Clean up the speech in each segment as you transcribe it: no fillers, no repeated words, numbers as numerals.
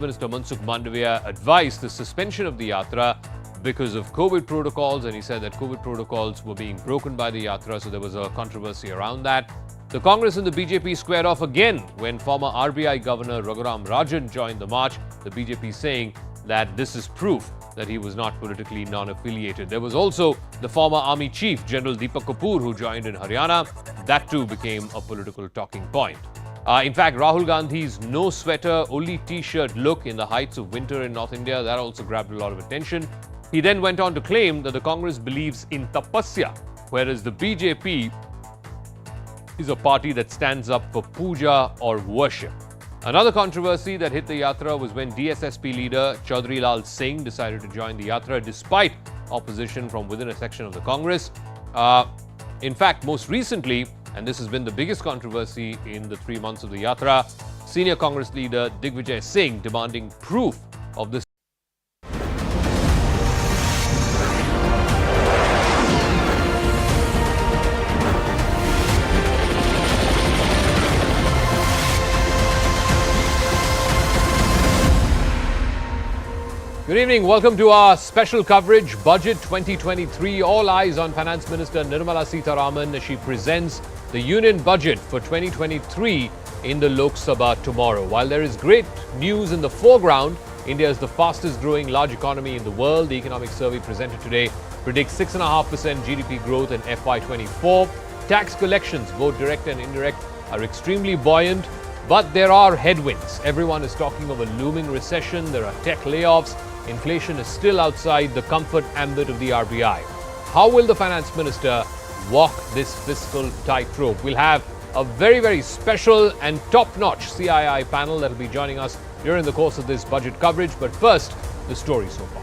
Minister Mandavia advised the suspension of the Yatra because of COVID protocols, and he said that COVID protocols were being broken by the Yatra, so there was a controversy around that. The Congress and the BJP squared off again when former RBI Governor Raghuram Rajan joined the march, the BJP saying that this is proof that he was not politically non-affiliated. There was also the former Army Chief, General Deepak Kapoor, who joined in Haryana. That too became a political talking point. In fact, Rahul Gandhi's no sweater, only t-shirt look in the heights of winter in North India, that also grabbed a lot of attention. He then went on to claim that the Congress believes in tapasya, whereas the BJP is a party that stands up for puja or worship. Another controversy that hit the Yatra was when DSSP leader Chaudhry Lal Singh decided to join the Yatra despite opposition from within a section of the Congress. In fact, most recently, and this has been the biggest controversy in the 3 months of the Yatra, senior Congress leader Digvijay Singh demanding proof of this. Good evening. Welcome to our special coverage, Budget 2023. All eyes on Finance Minister Nirmala Sitharaman as she presents the Union Budget for 2023 in the Lok Sabha tomorrow. While there is great news in the foreground, India is the fastest growing large economy in the world. The economic survey presented today predicts 6.5% GDP growth in FY24. Tax collections, both direct and indirect, are extremely buoyant. But there are headwinds. Everyone is talking of a looming recession. There are tech layoffs. Inflation is still outside the comfort ambit of the RBI. How will the Finance Minister walk this fiscal tightrope? We'll have a very, very special and top-notch CII panel that will be joining us during the course of this budget coverage. But first, the story so far.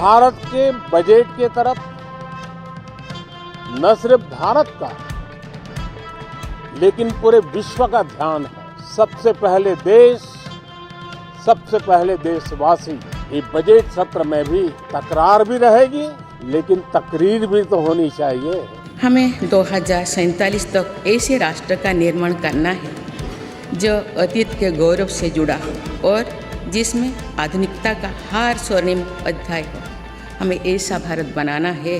Bharat के budget के तरफ न सिर्फ भारत का लेकिन पूरे विश्व का ध्यान है। सबसे पहले देशवासी। ये बजट सत्र में भी तकरार भी रहेगी लेकिन तकरीर भी तो होनी चाहिए। हमें 2047 तक ऐसे राष्ट्र का निर्माण करना है जो अतीत के गौरव से जुड़ा हो और जिसमें आधुनिकता का हर स्वर्णिम अध्याय हो। हमें ऐसा भारत बनाना है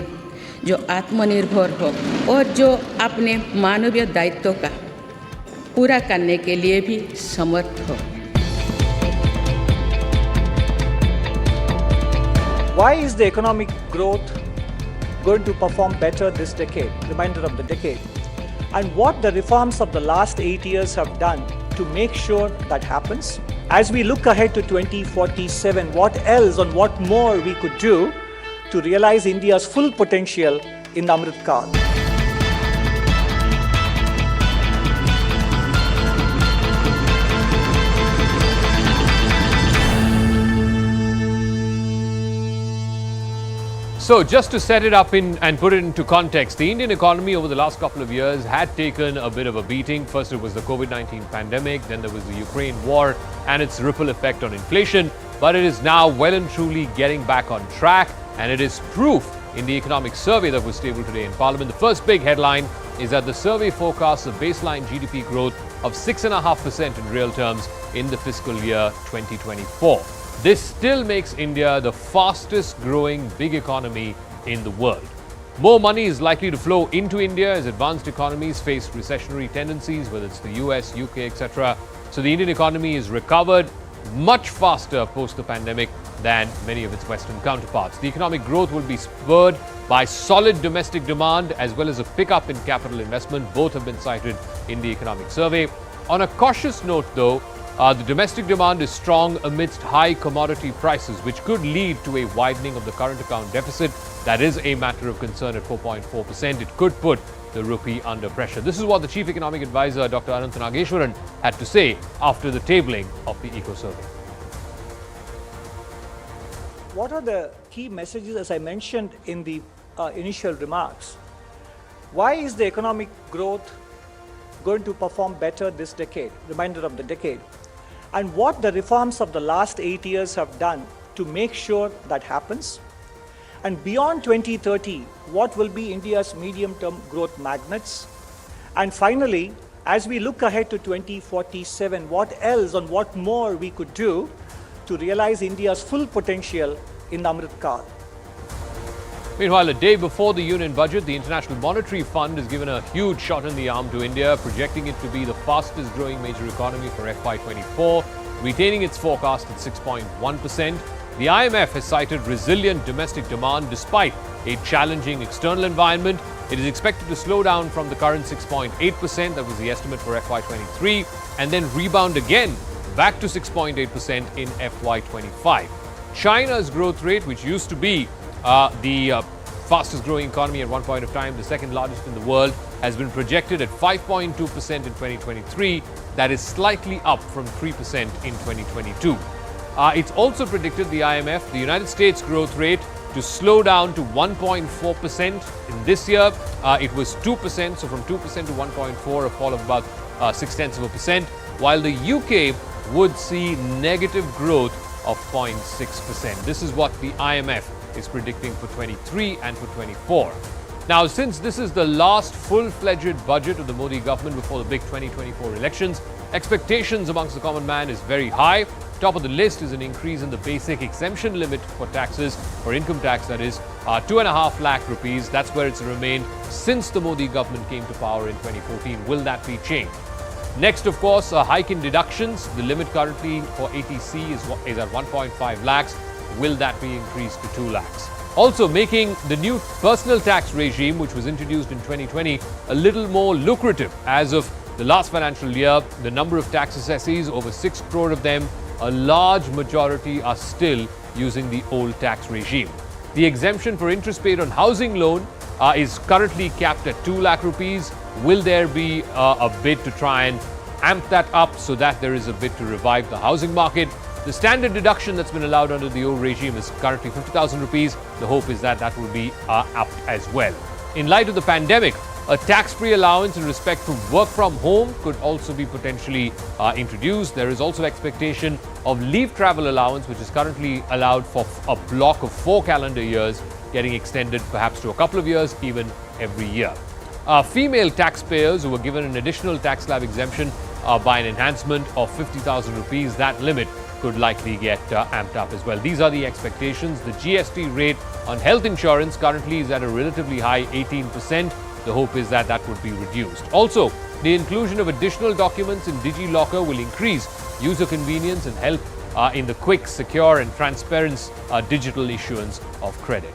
जो आत्मनिर्भर हो और जो अपने मानवीय दायित्वों का पूरा करने के लिए भी समर्थ हो। Why is the economic growth going to perform better this decade, remainder of the decade? And what the reforms of the last 8 years have done to make sure that happens? As we look ahead to 2047, what else and what more we could do to realize India's full potential in the Amrit Kaal? So just to set it up and put it into context, the Indian economy over the last couple of years had taken a bit of a beating. First it was the COVID-19 pandemic, then there was the Ukraine war and its ripple effect on inflation. But it is now well and truly getting back on track, and it is proof in the economic survey that was tabled today in Parliament. The first big headline is that the survey forecasts a baseline GDP growth of 6.5% in real terms in the fiscal year 2024. This still makes India the fastest growing big economy in the world. More money is likely to flow into India as advanced economies face recessionary tendencies, whether it's the US, UK, etc. So the Indian economy is recovered much faster post the pandemic than many of its Western counterparts. The economic growth will be spurred by solid domestic demand as well as a pickup in capital investment. Both have been cited in the economic survey. On a cautious note though, the domestic demand is strong amidst high commodity prices, which could lead to a widening of the current account deficit. That is a matter of concern at 4.4%. It could put the rupee under pressure. This is what the Chief Economic Advisor, Dr. Anant Nageshwaran, had to say after the tabling of the Eco Survey. What are the key messages, as I mentioned in the initial remarks, why is the economic growth going to perform better this decade, remainder of the decade, and what the reforms of the last 8 years have done to make sure that happens? And beyond 2030, what will be India's medium-term growth magnets? And finally, as we look ahead to 2047, what else and what more we could do to realize India's full potential in the Amrit Kaal? Meanwhile, a day before the Union budget, the International Monetary Fund has given a huge shot in the arm to India, projecting it to be the fastest growing major economy for FY24, retaining its forecast at 6.1%. The IMF has cited resilient domestic demand despite a challenging external environment. It is expected to slow down from the current 6.8%, that was the estimate for FY23, and then rebound again back to 6.8% in FY25. China's growth rate, which used to be the fastest growing economy at one point of time, the second largest in the world, has been projected at 5.2% in 2023. That is slightly up from 3% in 2022. It's also predicted, the IMF, the United States growth rate to slow down to 1.4% in this year. It was 2%, so from 2% to 1.4%, a fall of about 0.6%, while the UK would see negative growth of 0.6%. This is what the IMF is predicting for 23 and for 24. Now, since this is the last full-fledged budget of the Modi government before the big 2024 elections, expectations amongst the common man is very high. Top of the list is an increase in the basic exemption limit for taxes, for income tax, that is, 2.5 lakh rupees. That's where it's remained since the Modi government came to power in 2014. Will that be changed? Next, of course, a hike in deductions. The limit currently for ATC is at 1.5 lakhs. Will that be increased to 2 lakhs? Also making the new personal tax regime, which was introduced in 2020, a little more lucrative. As of the last financial year, the number of tax assessees, over 6 crore of them, a large majority are still using the old tax regime. The exemption for interest paid on housing loan is currently capped at 2 lakh rupees. Will there be a bid to try and amp that up so that there is a bid to revive the housing market? The standard deduction that's been allowed under the old regime is currently 50,000 rupees. The hope is that that will be upped as well. In light of the pandemic, a tax-free allowance in respect to work from home could also be potentially introduced. There is also expectation of leave travel allowance, which is currently allowed for a block of 4 calendar years, getting extended perhaps to a couple of years, even every year. Female taxpayers who were given an additional tax slab exemption by an enhancement of 50,000 rupees, that limit could likely get amped up as well. These are the expectations. The GST rate on health insurance currently is at a relatively high 18%. The hope is that that would be reduced. Also, the inclusion of additional documents in DigiLocker will increase user convenience and help in the quick, secure and transparent digital issuance of credit.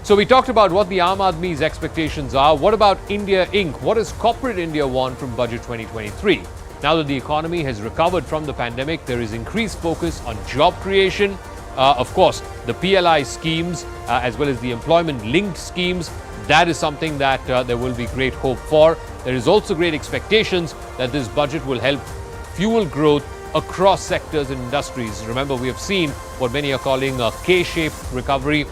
So we talked about what the Aam Aadmi's expectations are. What about India Inc.? What does corporate India want from Budget 2023? Now that the economy has recovered from the pandemic, there is increased focus on job creation. Of course, the PLI schemes as well as the employment-linked schemes, that is something that there will be great hope for. There is also great expectations that this budget will help fuel growth across sectors and industries. Remember, we have seen what many are calling a K-shaped recovery.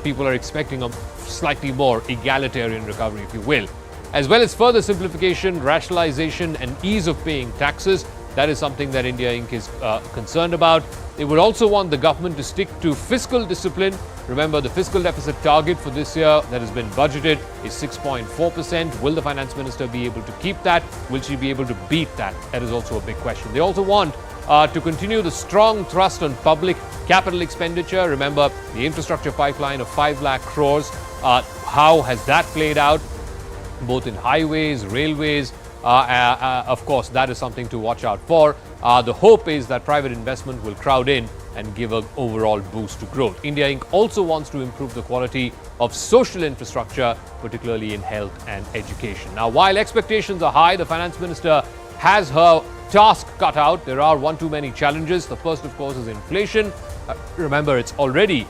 People are expecting a slightly more egalitarian recovery, if you will. As well as further simplification, rationalization and ease of paying taxes. That is something that India Inc. is concerned about. They would also want the government to stick to fiscal discipline. Remember, the fiscal deficit target for this year that has been budgeted is 6.4%. Will the finance minister be able to keep that? Will she be able to beat that? That is also a big question. They also want to continue the strong thrust on public capital expenditure. Remember, the infrastructure pipeline of 5 lakh crores. How has that played out? Both in highways, railways. Of course, that is something to watch out for. The hope is that private investment will crowd in and give an overall boost to growth. India Inc. also wants to improve the quality of social infrastructure, particularly in health and education. Now, while expectations are high, the finance minister has her task cut out. There are one too many challenges. The first, of course, is inflation. Remember, it's already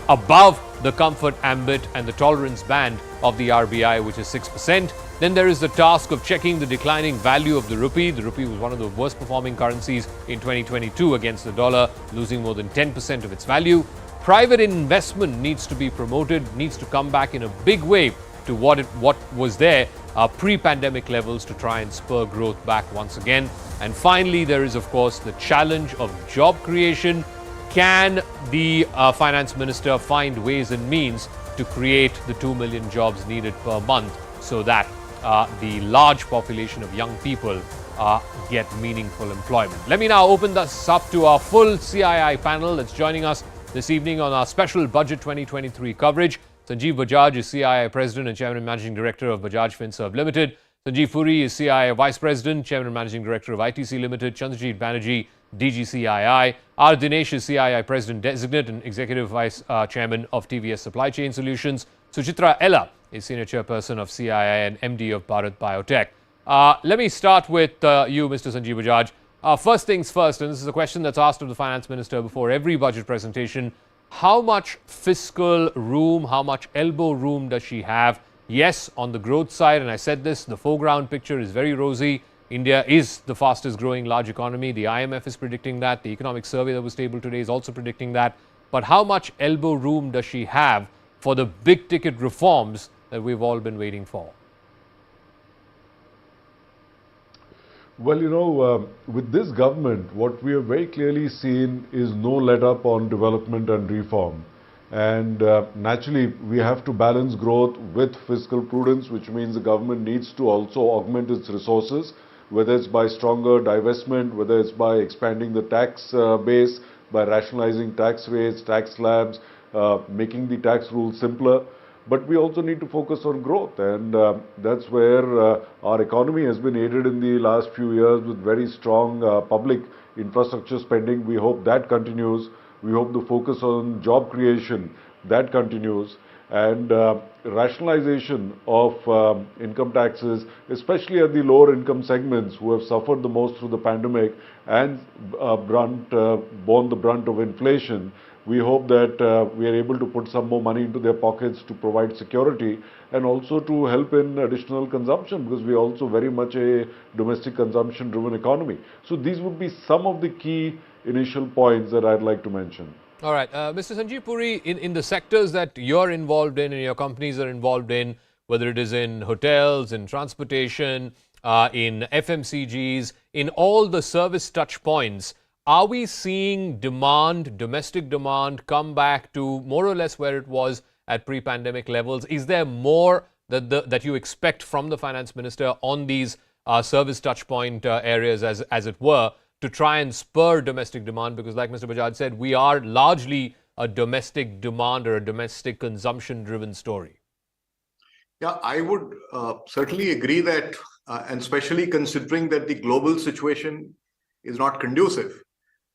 above the comfort ambit and the tolerance band of the RBI, which is 6%. Then there is the task of checking the declining value of the rupee. The rupee was one of the worst performing currencies in 2022 against the dollar, losing more than 10% of its value. private investment needs to be promoted, needs to come back in a big way to what was there pre-pandemic levels to try and spur growth back once again. And finally, there is, of course, the challenge of job creation. Can the finance minister find ways and means to create the 2 million jobs needed per month so that the large population of young people get meaningful employment? Let me now open this up to our full CII panel that's joining us this evening on our special Budget 2023 coverage. Sanjeev Bajaj is CII President and Chairman and Managing Director of Bajaj Finserv Limited. Sanjeev Puri is CII Vice President, Chairman and Managing Director of ITC Limited. Chandrajit Banerjee, DGCII. R. Dinesh is CII President Designate and Executive Vice Chairman of TVS Supply Chain Solutions. Suchitra Ella is Senior Chairperson of CII and MD of Bharat Biotech. Let me start with you, Mr. Sanjeev Bajaj. First things first, and this is a question that's asked of the Finance Minister before every budget presentation. How much fiscal room, how much elbow room does she have? Yes, on the growth side, and I said this, the foreground picture is very rosy. India is the fastest growing large economy. The IMF is predicting that. The economic survey that was tabled today is also predicting that. But how much elbow room does she have for the big ticket reforms that we've all been waiting for? Well, with this government, what we have very clearly seen is no let up on development and reform. And naturally, we have to balance growth with fiscal prudence, which means the government needs to also augment its resources, whether it's by stronger divestment, whether it's by expanding the tax base, by rationalizing tax rates, tax slabs, making the tax rules simpler. But we also need to focus on growth, and that's where our economy has been aided in the last few years with very strong public infrastructure spending. We hope that continues. We hope the focus on job creation, that continues. And rationalization of income taxes, especially at the lower income segments who have suffered the most through the pandemic and borne the brunt of inflation. We hope that we are able to put some more money into their pockets to provide security and also to help in additional consumption, because we are also very much a domestic consumption driven economy. So these would be some of the key initial points that I'd like to mention. All right. Mr. Sanjeev Puri, in the sectors that you're involved in and your companies are involved in, whether it is in hotels, in transportation, in FMCGs, in all the service touch points, are we seeing demand, domestic demand, come back to more or less where it was at pre-pandemic levels? Is there more that you expect from the Finance Minister on these service touchpoint areas, as it were, to try and spur domestic demand? Because like Mr. Bajaj said, we are largely a domestic demand or a domestic consumption-driven story. Yeah, I would certainly agree that, and especially considering that the global situation is not conducive,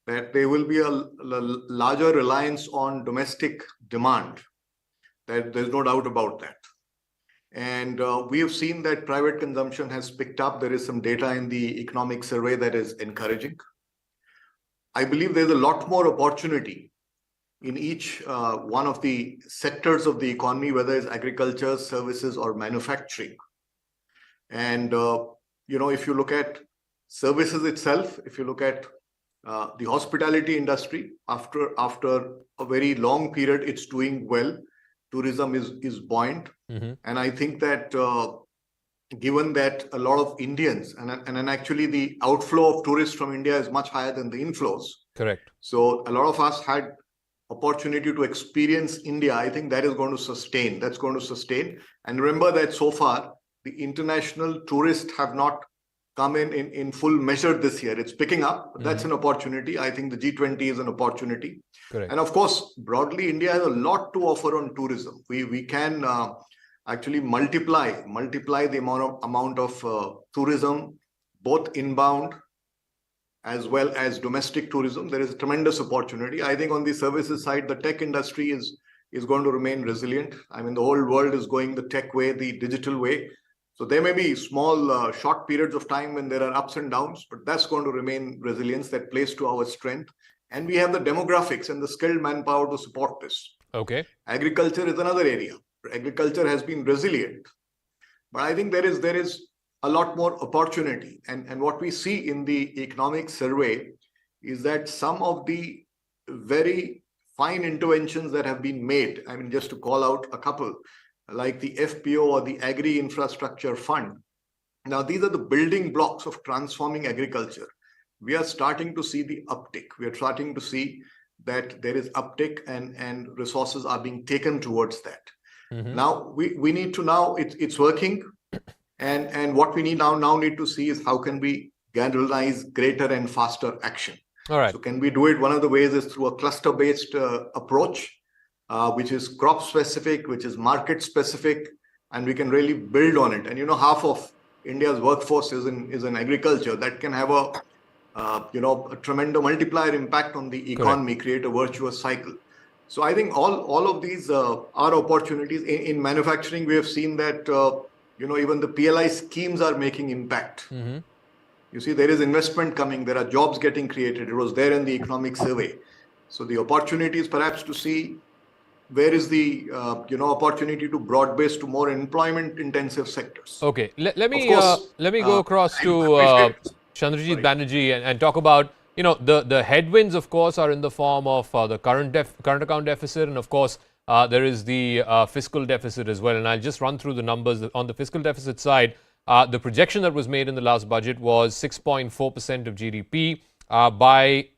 that there will be a larger reliance on domestic demand. There's no doubt about that. And we have seen that private consumption has picked up. There is some data in the economic survey that is encouraging. I believe there's a lot more opportunity in each one of the sectors of the economy, whether it's agriculture, services, or manufacturing. And, if you look at services itself, if you look at the hospitality industry, after a very long period, it's doing well. Tourism is buoyant. Mm-hmm. And I think that given that a lot of Indians, and actually the outflow of tourists from India is much higher than the inflows. Correct. So a lot of us had opportunity to experience India. I think that is going to sustain. That's going to sustain. And remember that so far, the international tourists have not come in full measure this year. It's picking up. That's an opportunity. I think the G20 is an opportunity. Correct. And of course, broadly, India has a lot to offer on tourism. We can actually multiply the amount of tourism, both inbound as well as domestic tourism. There is a tremendous opportunity. I think on the services side, the tech industry is going to remain resilient. I mean, the whole world is going the tech way, the digital way. So there may be small, short periods of time when there are ups and downs, but that's going to remain resilience that plays to our strength. And we have the demographics and the skilled manpower to support this. Okay. Agriculture is another area. Agriculture has been resilient. But I think there is a lot more opportunity. And what we see in the economic survey is that some of the very fine interventions that have been made. I mean, just to call out a couple, like the FPO or the Agri Infrastructure Fund. Now, these are the building blocks of transforming agriculture. We are starting to see the uptick. We are starting to see that there is uptick and resources are being taken towards that. Now, we need to now, it's working. And what we now need to see is how can we galvanize greater and faster action. All right. So can we do it? One of the ways is through a cluster-based approach, which is crop-specific, which is market-specific, and we can really build on it. And half of India's workforce is in agriculture. That can have a tremendous multiplier impact on the economy, create a virtuous cycle. So I think all of these are opportunities. In manufacturing, we have seen that even the PLI schemes are making impact. You see, there is investment coming. There are jobs getting created. It was there in the economic survey. So the opportunity is perhaps to see where is the opportunity to broad base to more employment-intensive sectors. Okay, let me go across to Chandrajit Banerjee and talk about the headwinds. Of course, are in the form of the current account deficit, and of course there is the fiscal deficit as well. And I'll just run through the numbers on the fiscal deficit side. The projection that was made in the last budget was 6.4% of GDP. By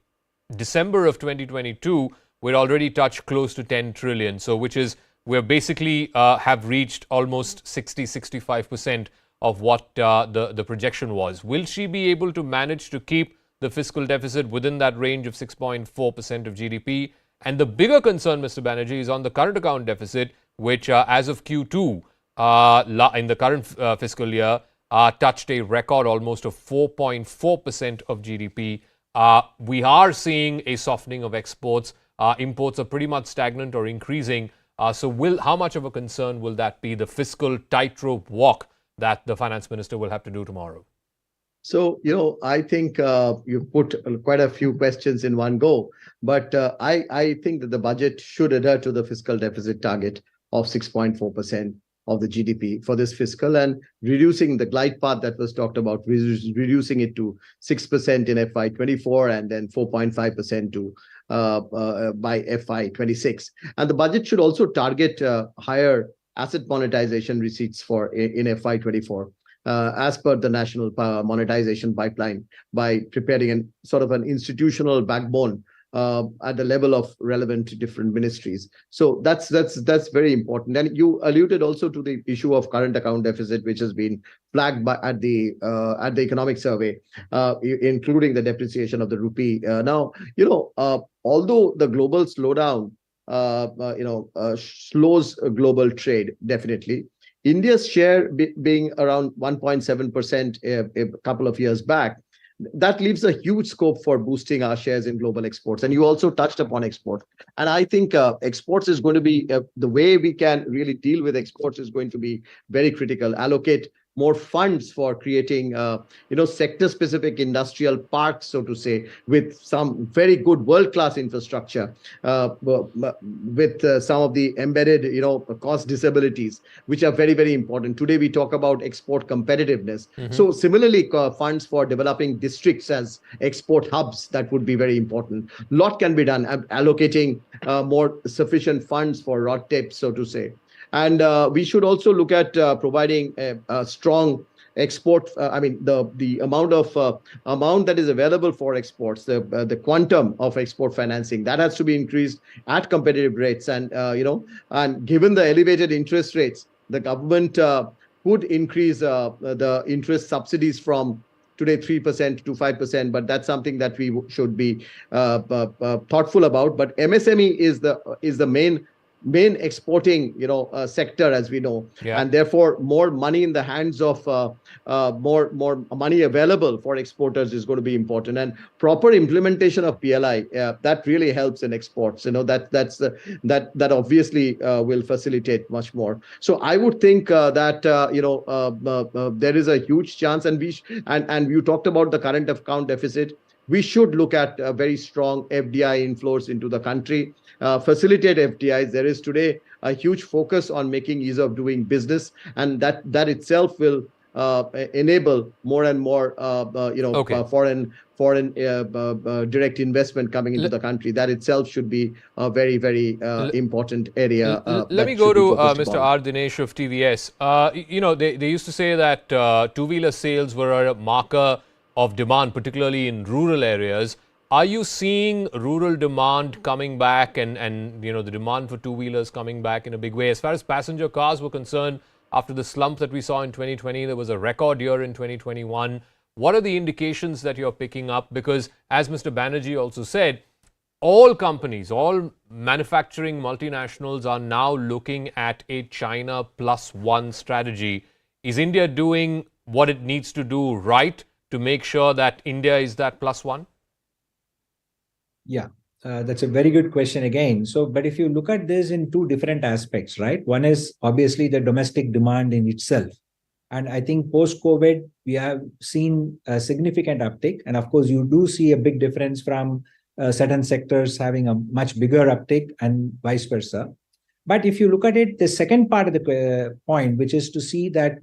December of 2022, we're already touched close to 10 trillion. So which is, we're basically have reached almost 65% of what the projection was. Will she be able to manage to keep the fiscal deficit within that range of 6.4% of GDP? And the bigger concern, Mr. Banerjee, is on the current account deficit, which as of Q2 in the current fiscal year touched a record almost of 4.4% of GDP. We are seeing a softening of exports. Imports are pretty much stagnant or increasing. So how much of a concern will that be, the fiscal tightrope walk that the finance minister will have to do tomorrow? So, I think you put quite a few questions in one go, but I think that the budget should adhere to the fiscal deficit target of 6.4% of the GDP for this fiscal, and reducing the glide path that was talked about, reducing it to 6% in FY24 and then 4.5% to by FY26. And the budget should also target higher asset monetization receipts in FY24. As per the national monetization pipeline, by preparing an institutional backbone at the level of relevant different ministries. So that's very important. And you alluded also to the issue of current account deficit, which has been flagged at the economic survey, including the depreciation of the rupee. Now, although the global slowdown slows global trade, definitely. India's share being around 1.7% a couple of years back, that leaves a huge scope for boosting our shares in global exports. And you also touched upon export. And I think exports is going to be, the way we can really deal with exports is going to be very critical. Allocate more funds for creating, sector-specific industrial parks, so to say, with some very good world-class infrastructure, with some of the embedded, cost disabilities, which are very, very important. Today, we talk about export competitiveness. So similarly, funds for developing districts as export hubs, that would be very important. A lot can be done, allocating more sufficient funds for rod tips, so to say. And we should also look at providing a strong export. The amount that is available for exports, the quantum of export financing, that has to be increased at competitive rates. And and given the elevated interest rates, the government could increase the interest subsidies from today 3% to 5%, but that's something that we should be thoughtful about. But MSME is the main exporting sector, as we know, and therefore more money in the hands of more money available for exporters is going to be important. And proper implementation of PLI, that really helps in exports. That obviously will facilitate much more. So I would think that there is a huge chance, and you talked about the current account deficit. We should look at very strong FDI inflows into the country, facilitate FDIs. There is today a huge focus on making ease of doing business, and that itself will enable more and more, Okay. foreign direct investment coming into the country. That itself should be a very, very important area Let me that go should be to focused Mr. upon. R. Dinesh of TVS. They used to say that two-wheeler sales were a marker of demand, particularly in rural areas. Are you seeing rural demand coming back and the demand for two-wheelers coming back in a big way? As far as passenger cars were concerned, after the slump that we saw in 2020, there was a record year in 2021. What are the indications that you're picking up? Because as Mr. Banerjee also said, all companies, all manufacturing multinationals are now looking at a China plus one strategy. Is India doing what it needs to do right to make sure that India is that plus one? Yeah, that's a very good question again. So, but if you look at this in two different aspects, right? One is obviously the domestic demand in itself. And I think post-COVID, we have seen a significant uptick. And of course, you do see a big difference from certain sectors having a much bigger uptick and vice versa. But if you look at it, the second part of the point, which is to see that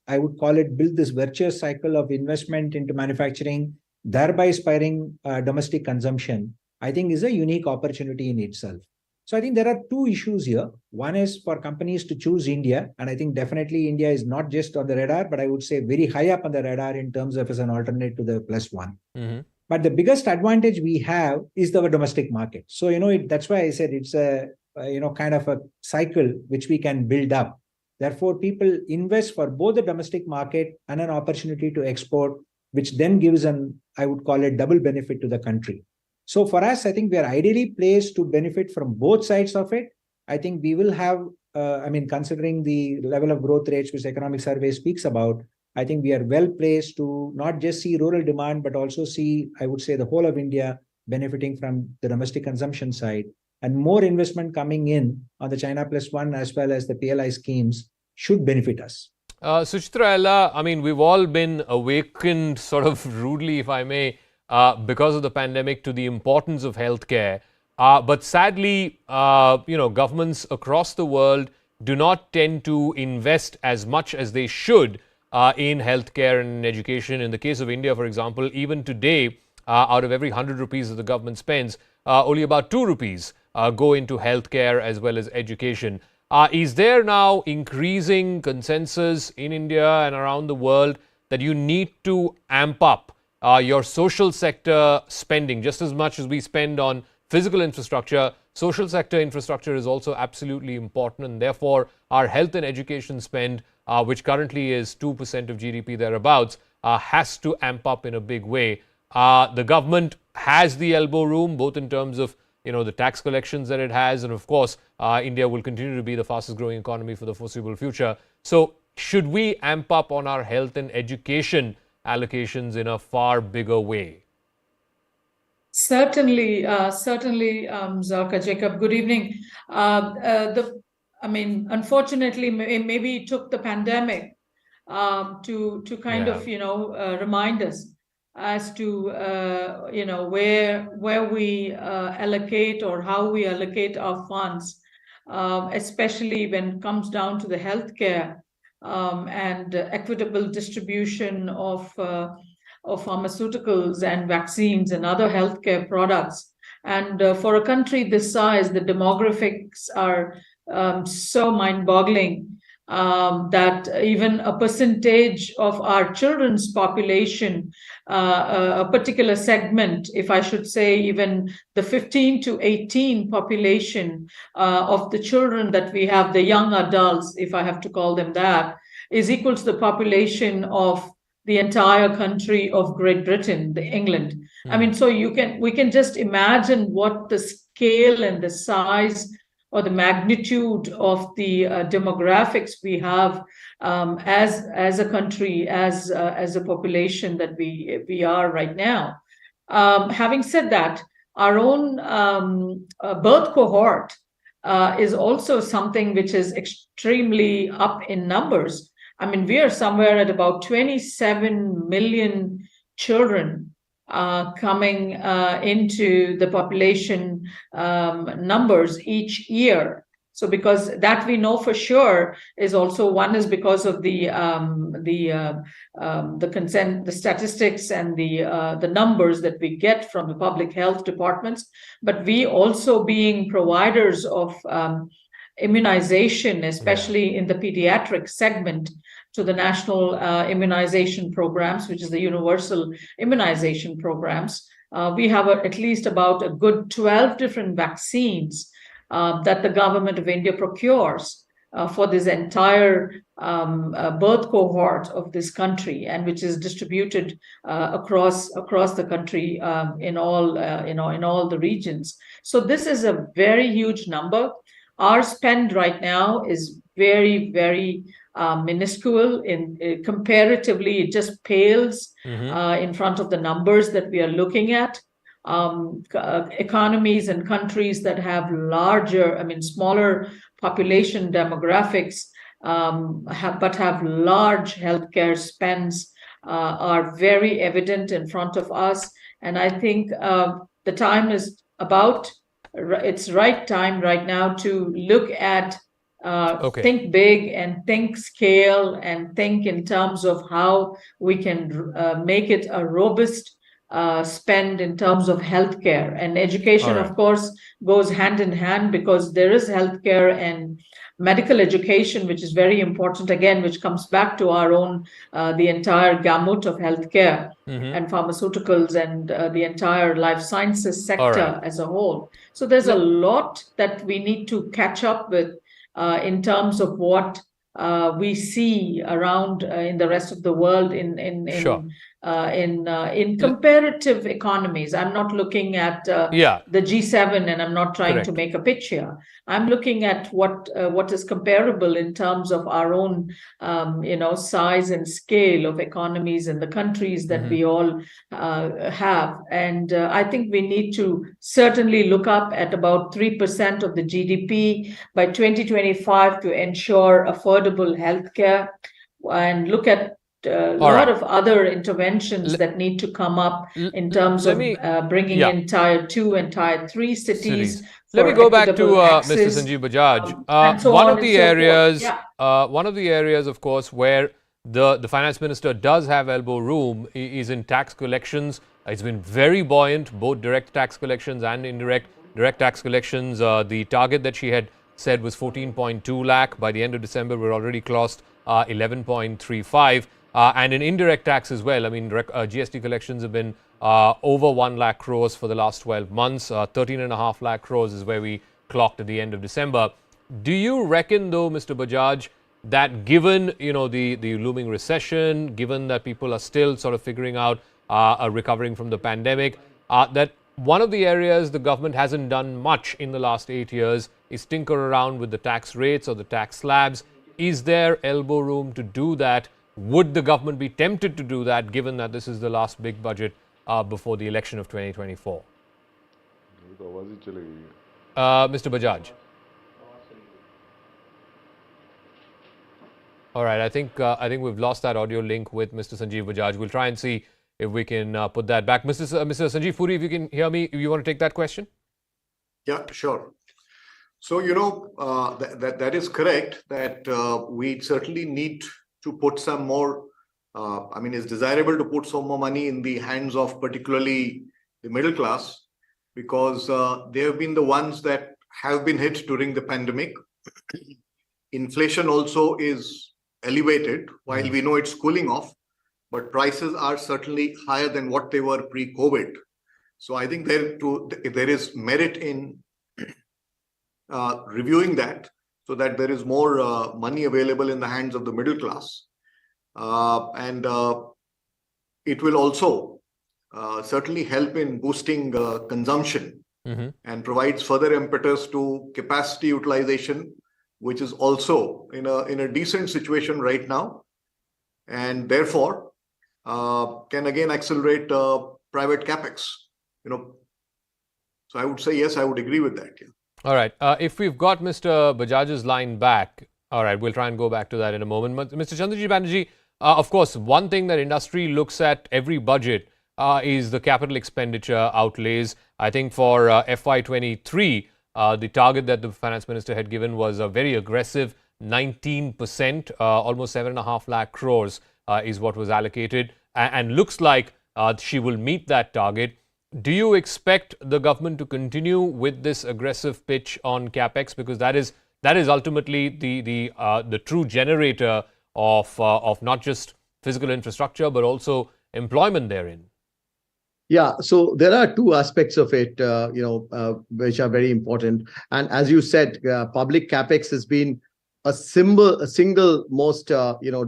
I would call it, build this virtuous cycle of investment into manufacturing, thereby spurring domestic consumption, I think is a unique opportunity in itself. So I think there are two issues here. One is for companies to choose India. And I think definitely India is not just on the radar, but I would say very high up on the radar in terms of as an alternate to the plus one. Mm-hmm. But the biggest advantage we have is our domestic market. So, that's why I said it's a, kind of a cycle which we can build up. Therefore, people invest for both the domestic market and an opportunity to export, which then gives I would call it double benefit to the country. So for us, I think we are ideally placed to benefit from both sides of it. I think we will have, considering the level of growth rates which economic survey speaks about, I think we are well placed to not just see rural demand, but also see, I would say, the whole of India benefiting from the domestic consumption side, and more investment coming in on the China plus one as well as the PLI schemes should benefit us. Suchitra Ella, we've all been awakened sort of rudely, if I may, because of the pandemic to the importance of healthcare. But sadly, governments across the world do not tend to invest as much as they should in healthcare and education. In the case of India, for example, even today, out of every 100 rupees that the government spends, only about 2 rupees go into healthcare as well as education. Is there now increasing consensus in India and around the world that you need to amp up your social sector spending just as much as we spend on physical infrastructure? Social sector infrastructure is also absolutely important, and therefore our health and education spend, which currently is 2% of GDP thereabouts, has to amp up in a big way. The government has the elbow room, both in terms of the tax collections that it has, and of course, India will continue to be the fastest growing economy for the foreseeable future. So should we amp up on our health and education allocations in a far bigger way? Certainly, Zarka Jacob. Good evening. Unfortunately, maybe it took the pandemic to kind of remind us as to where we allocate or how we allocate our funds, especially when it comes down to the healthcare and equitable distribution of pharmaceuticals and vaccines and other healthcare products. And for a country this size, the demographics are so mind-boggling that even a percentage of our children's population, a particular segment, if I should say, even the 15 to 18 population of the children that we have, the young adults, if I have to call them that, is equal to the population of the entire country of Great Britain, England. So we can just imagine what the scale and the size or the magnitude of the demographics we have as a country, as a population that we are right now. Having said that, our own birth cohort is also something which is extremely up in numbers. We are somewhere at about 27 million children coming into the population numbers each year. So because that we know for sure is also one is because of the consent, the statistics and the numbers that we get from the public health departments, but we also being providers of immunization, especially in the pediatric segment, to the national immunization programs, which is the universal immunization programs. We have at least about a good 12 different vaccines that the government of India procures for this entire birth cohort of this country, and which is distributed across the country in all in all the regions. So this is a very huge number. Our spend right now is very, very minuscule. In comparatively, it just pales in front of the numbers that we are looking at. Economies and countries that have larger, smaller population demographics, but have large healthcare spends, are very evident in front of us. And I think the time is it's right time right now to look at think big and think scale and think in terms of how we can make it a robust spend in terms of healthcare. And education, of course, goes hand in hand, because there is healthcare and medical education, which is very important, again, which comes back to our own, the entire gamut of healthcare and pharmaceuticals and the entire life sciences sector as a whole. So there's a lot that we need to catch up with in terms of what we see around in the rest of the world in comparative economies. I'm not looking at the G7, and I'm not trying to make a pitch here. I'm looking at what is comparable in terms of our own size and scale of economies in the countries that we all have. And I think we need to certainly look up at about 3% of the GDP by 2025 to ensure affordable healthcare, and look at a lot of other interventions that need to come up in terms of bringing in tier 2 and tier 3 cities. Let me go back to Mr. Sanjeev Bajaj. One of the areas, of course, where the finance minister does have elbow room is in tax collections. It's been very buoyant, both direct tax collections and indirect tax collections. The target that she had said was 14.2 lakh. By the end of December, we're already crossed 11.35. And in indirect tax as well, GST collections have been over 1 lakh crores for the last 12 months. 13.5 lakh crores is where we clocked at the end of December. Do you reckon, though, Mr. Bajaj, that given the looming recession, given that people are still sort of figuring out recovering from the pandemic, that one of the areas the government hasn't done much in the last 8 years is tinker around with the tax rates or the tax slabs? Is there elbow room to do that? Would the government be tempted to do that, given that this is the last big budget before the election of 2024? Mr. Bajaj. All right, I think we've lost that audio link with Mr. Sanjeev Bajaj. We'll try and see if we can put that back. Mr. Sanjeev Puri, if you can hear me, you want to take that question? Yeah, sure. So, that is correct, that we certainly need to put some more, it's desirable to put some more money in the hands of particularly the middle class, because they have been the ones that have been hit during the pandemic. Inflation also is elevated, while we know it's cooling off, but prices are certainly higher than what they were pre-COVID. So I think there is merit in reviewing that, so that there is more money available in the hands of the middle class. And it will also certainly help in boosting consumption and provides further impetus to capacity utilization, which is also in a decent situation right now, and therefore can again accelerate private capex. So I would say yes, I would agree with that. Yeah. All right. If we've got Mr. Bajaj's line back, all right, we'll try and go back to that in a moment. But Mr. Chandrajit Banerjee, of course, one thing that industry looks at every budget is the capital expenditure outlays. I think for FY23, The target that the finance minister had given was a very aggressive 19%, almost 7.5 lakh crores is what was allocated, and looks like she will meet that target. Do you expect the government to continue with this aggressive pitch on capex, because that is ultimately the true generator of not just physical infrastructure but also employment therein? Yeah, so there are two aspects of it, which are very important. And as you said, public capex has been a single most,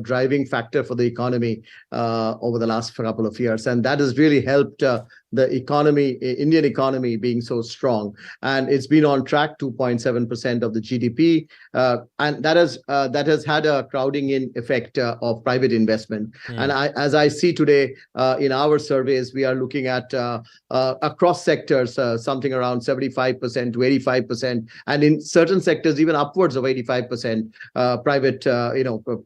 driving factor for the economy over the last couple of years, and that has really helped the economy, Indian economy, being so strong. And it's been on track, 2.7% of the GDP, and that has had a crowding in effect of private investment. And as I see today in our surveys, we are looking at across sectors something around 75% to 85%, and in certain sectors even upwards of 85% private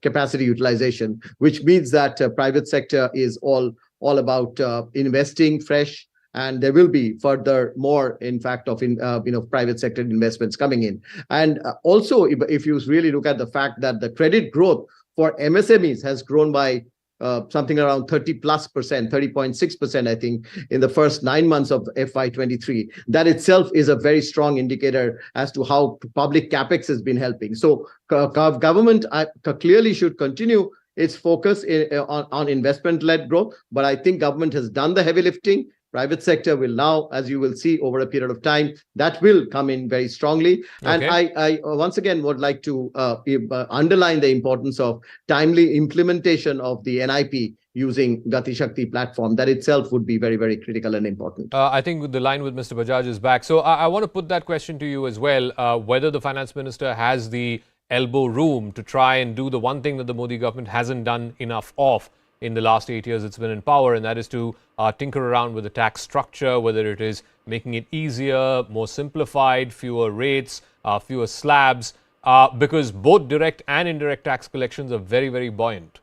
capacity utilization, which means that private sector is all about investing fresh, and there will be further more, in fact, of private sector investments coming in. And also, if you really look at the fact that the credit growth for MSMEs has grown by something around 30+%, 30.6%, I think, in the first 9 months of FY23. That itself is a very strong indicator as to how public capex has been helping. So government clearly should continue its focus on investment-led growth, but I think government has done the heavy lifting. Private sector will now, as you will see over a period of time, that will come in very strongly. And I once again would like to underline the importance of timely implementation of the NIP using Gati Shakti platform. That itself would be very, very critical and important. I think the line with Mr. Bajaj is back. So I want to put that question to you as well, whether the finance minister has the elbow room to try and do the one thing that the Modi government hasn't done enough of in the last 8 years it's been in power, and that is to tinker around with the tax structure, whether it is making it easier, more simplified, fewer rates, fewer slabs, because both direct and indirect tax collections are very, very buoyant.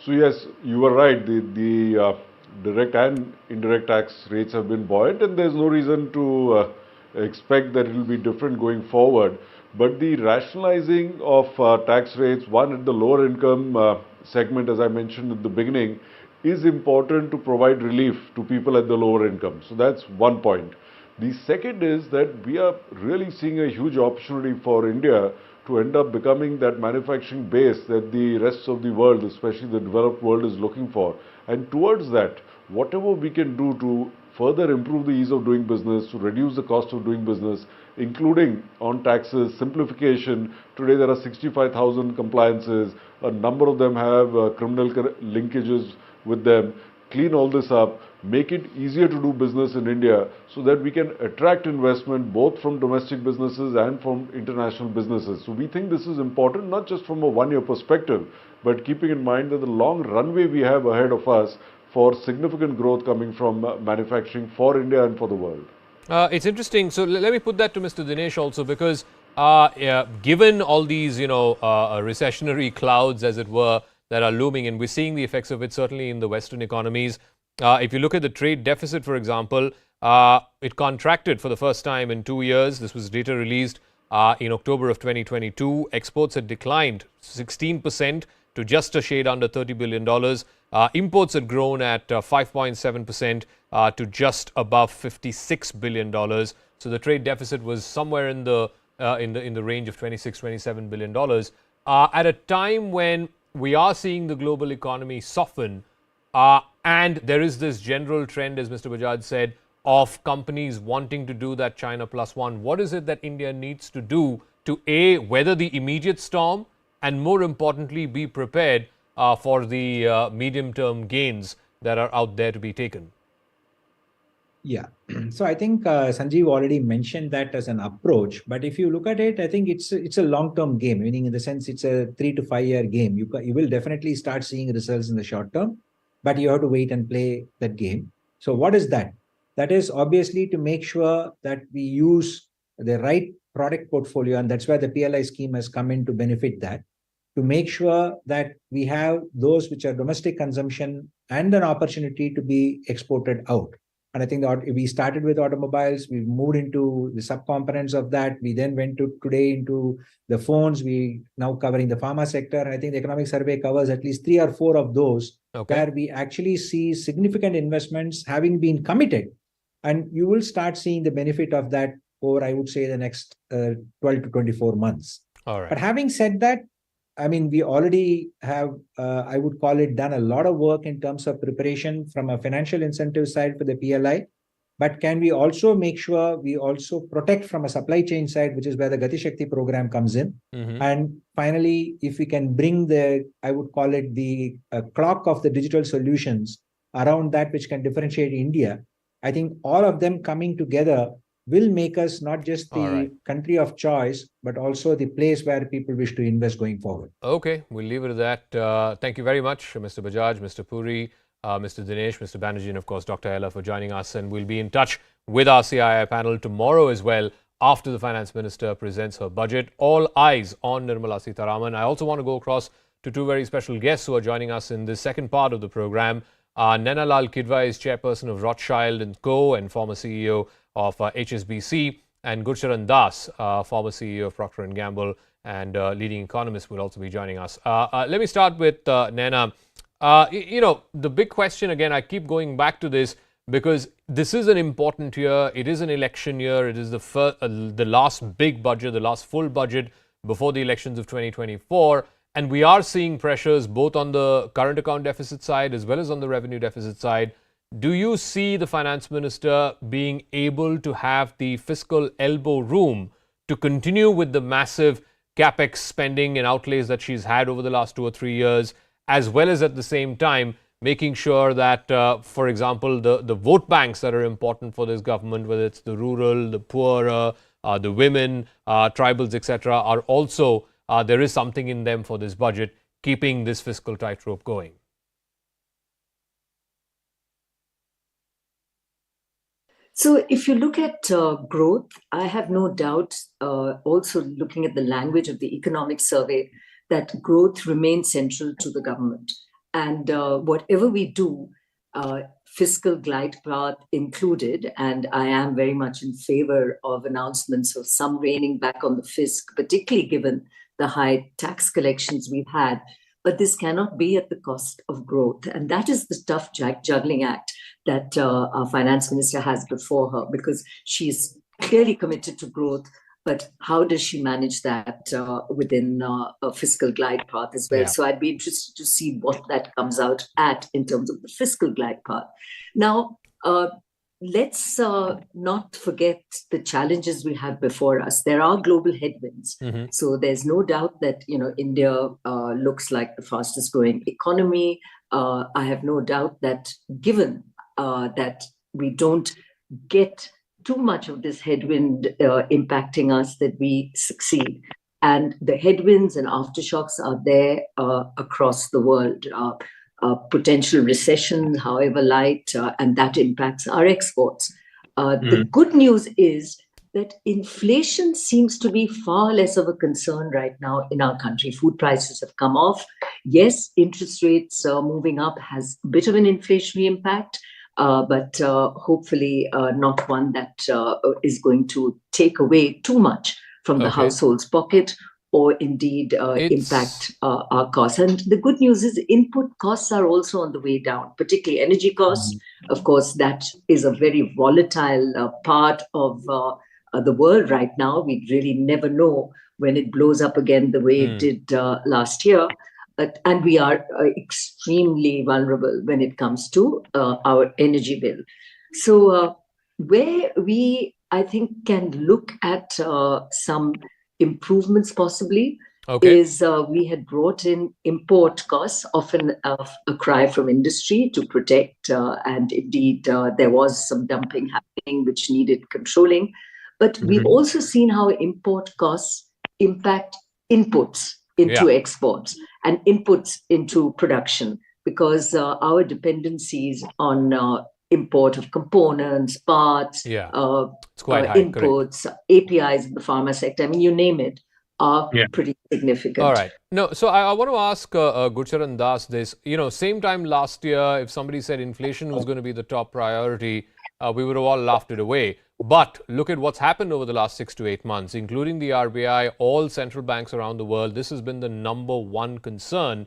So yes, you were right. The direct and indirect tax rates have been buoyant, and there's no reason to expect that it will be different going forward. But the rationalizing of tax rates, one at the lower income segment, as I mentioned at the beginning, is important to provide relief to people at the lower income. So that's one point. The second is that we are really seeing a huge opportunity for India to end up becoming that manufacturing base that the rest of the world, especially the developed world, is looking for. And towards that, whatever we can do to further improve the ease of doing business, to reduce the cost of doing business, including on taxes, simplification. Today there are 65,000 compliances. A number of them have criminal linkages with them. Clean all this up, make it easier to do business in India so that we can attract investment both from domestic businesses and from international businesses. So we think this is important, not just from a one-year perspective, but keeping in mind that the long runway we have ahead of us for significant growth coming from manufacturing for India and for the world. It's interesting. So let me put that to Mr. Dinesh also, because given all these, recessionary clouds, as it were, that are looming, and we're seeing the effects of it certainly in the Western economies. If you look at the trade deficit, for example, it contracted for the first time in 2 years. This was data released in October of 2022. Exports had declined 16% to just a shade under $30 billion. Imports had grown at 5.7% to just above $56 billion. So the trade deficit was somewhere in the range of $26-27 billion. At a time when we are seeing the global economy soften, and there is this general trend, as Mr. Bajaj said, of companies wanting to do that China plus one. What is it that India needs to do to A, weather the immediate storm, and more importantly, be prepared for the medium-term gains that are out there to be taken? Yeah. So I think Sanjeev already mentioned that as an approach, but if you look at it, I think it's a long-term game, meaning in the sense it's a 3 to 5 year game. You will definitely start seeing results in the short term, but you have to wait and play that game. So what is that? That is obviously to make sure that we use the right product portfolio, and that's where the PLI scheme has come in to benefit that, to make sure that we have those which are domestic consumption and an opportunity to be exported out. And I think we started with automobiles, we moved into the subcomponents of that. We then went to today into the phones. We now covering the pharma sector. I think the economic survey covers at least 3 or 4 of those where we actually see significant investments having been committed. And you will start seeing the benefit of that over, I would say, the next 12 to 24 months. All right. But having said that, I mean, we already have, I would call it, done a lot of work in terms of preparation from a financial incentive side for the PLI. But can we also make sure we also protect from a supply chain side, which is where the Gati Shakti program comes in? And finally, if we can bring the, I would call it the clock of the digital solutions around that, which can differentiate India, I think all of them coming together will make us not just the country of choice, but also the place where people wish to invest going forward. Okay, we'll leave it at that. Thank you very much, Mr. Bajaj, Mr. Puri, Mr. Dinesh, Mr. Banerjee, and of course, Dr. Ella for joining us. And we'll be in touch with our CII panel tomorrow as well, after the Finance Minister presents her budget. All eyes on Nirmala Sitharaman. I also want to go across to 2 very special guests who are joining us in this second part of the program. Naina Lal Kidwai is chairperson of Rothschild & Co. and former CEO of HSBC, and Gurcharan Das, former CEO of Procter & Gamble and leading economist, will also be joining us. Let me start with Naina. You know, the big question, again, I keep going back to this because this is an important year. It is an election year. It is the last big budget, the last full budget before the elections of 2024. And we are seeing pressures both on the current account deficit side as well as on the revenue deficit side. Do you see the Finance Minister being able to have the fiscal elbow room to continue with the massive capex spending and outlays that she's had over the last 2 or 3 years, as well as at the same time making sure that, for example, the vote banks that are important for this government, whether it's the rural, the poorer, the women, tribals, etc., are also, there is something in them for this budget, keeping this fiscal tightrope going? So if you look at growth, I have no doubt, also looking at the language of the economic survey, that growth remains central to the government. And whatever we do, fiscal glide path included, and I am very much in favor of announcements of some reining back on the fisc, particularly given the high tax collections we've had. But this cannot be at the cost of growth. And that is the tough juggling act that our finance minister has before her, because she's clearly committed to growth. But how does she manage that within a fiscal glide path as well? So I'd be interested to see what that comes out at in terms of the fiscal glide path. Now, let's not forget the challenges we have before us. There are global headwinds. So there's no doubt that, you know, India looks like the fastest growing economy. I have no doubt that given that we don't get too much of this headwind impacting us, that we succeed. And the headwinds and aftershocks are there across the world. Potential recession, however light, and that impacts our exports. The good news is that inflation seems to be far less of a concern right now in our country. Food prices have come off. Yes, interest rates moving up has a bit of an inflationary impact, but hopefully not one that is going to take away too much from the household's pocket, or indeed impact our costs. And the good news is input costs are also on the way down, particularly energy costs. Of course, that is a very volatile part of the world right now. We really never know when it blows up again the way it did last year. And we are extremely vulnerable when it comes to our energy bill. So where we, I think, can look at some improvements possibly is we had brought in import costs, often a cry from industry to protect, and indeed there was some dumping happening which needed controlling. But we've also seen how import costs impact inputs into exports and inputs into production, because our dependencies on import of components, parts, it's quite high, inputs, APIs in the pharma sector, I mean, you name it, are pretty significant. All right. No, so I want to ask Gurcharan Das this. You know, same time last year, if somebody said inflation was going to be the top priority, we would have all laughed it away. But look at what's happened over the last 6 to 8 months, including the RBI, all central banks around the world. This has been the number one concern.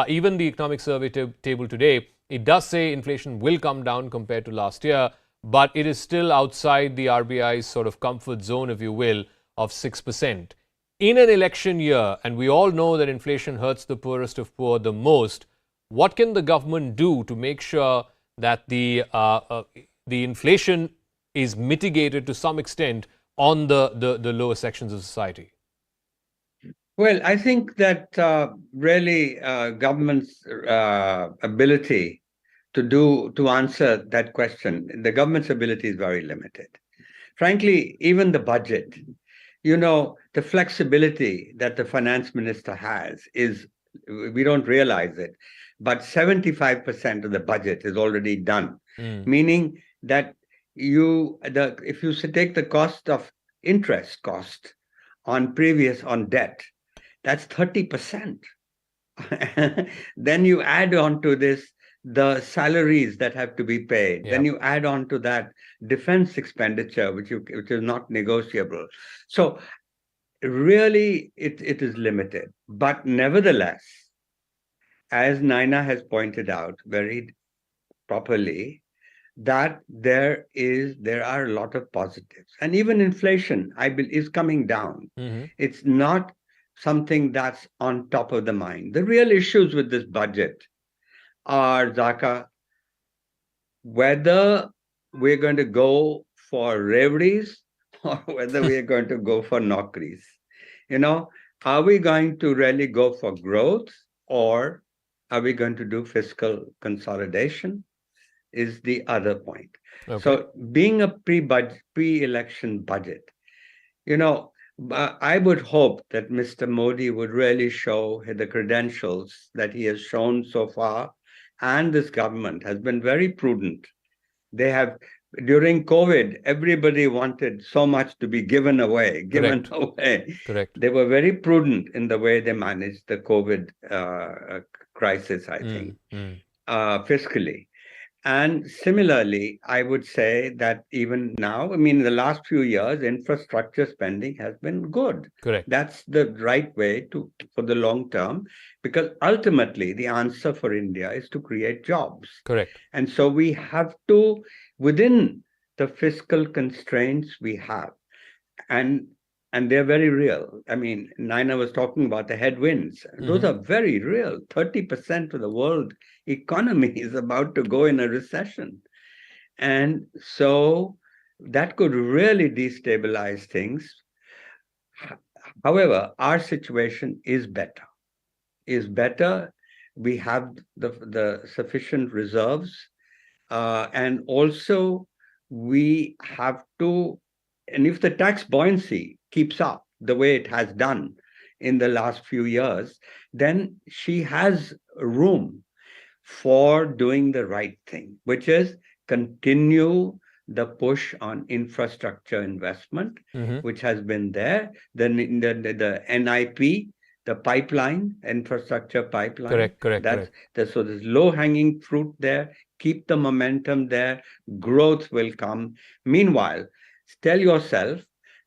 Even the economic survey table today, it does say inflation will come down compared to last year, but it is still outside the RBI's sort of comfort zone, if you will, of 6%. In an election year, and we all know that inflation hurts the poorest of poor the most, what can the government do to make sure that the inflation is mitigated to some extent on the lower sections of society? Well, I think that really government's ability to answer that question, the government's ability is very limited. Frankly, even the budget, the flexibility that the finance minister has is, we don't realize it, but 75% of the budget is already done, meaning that if you take the cost of interest cost on debt, that's 30%. Then you add on to this the salaries that have to be paid. Yep. Then you add on to that defense expenditure, which is not negotiable. So really, it is limited. But nevertheless, as Naina has pointed out very properly, that there are a lot of positives, and even inflation, I believe, is coming down. It's not something that's on top of the mind. The real issues with this budget are, Zaka, whether we're going to go for reveries or whether we're going to go for naukris. Are we going to really go for growth, or are we going to do fiscal consolidation? Is the other point. Okay. So being a pre-election budget, I would hope that Mr. Modi would really show the credentials that he has shown so far, and this government has been very prudent. They have, during COVID, everybody wanted so much to be given away. Correct. They were very prudent in the way they managed the COVID crisis, I think, fiscally. And similarly, I would say that even now, in the last few years, infrastructure spending has been good. Correct. That's the right way for the long term, because ultimately the answer for India is to create jobs. Correct. And so we have to, within the fiscal constraints we have, and they're very real. Naina was talking about the headwinds. Those are very real. 30% of the world economy is about to go in a recession. And so that could really destabilize things. However, our situation is better. We have the sufficient reserves. And also we have to, and if the tax buoyancy keeps up the way it has done in the last few years, then she has room for doing the right thing, which is continue the push on infrastructure investment, which has been there. Then the NIP, the pipeline, infrastructure pipeline. Correct. So there's low-hanging fruit there. Keep the momentum there. Growth will come. Meanwhile, tell yourself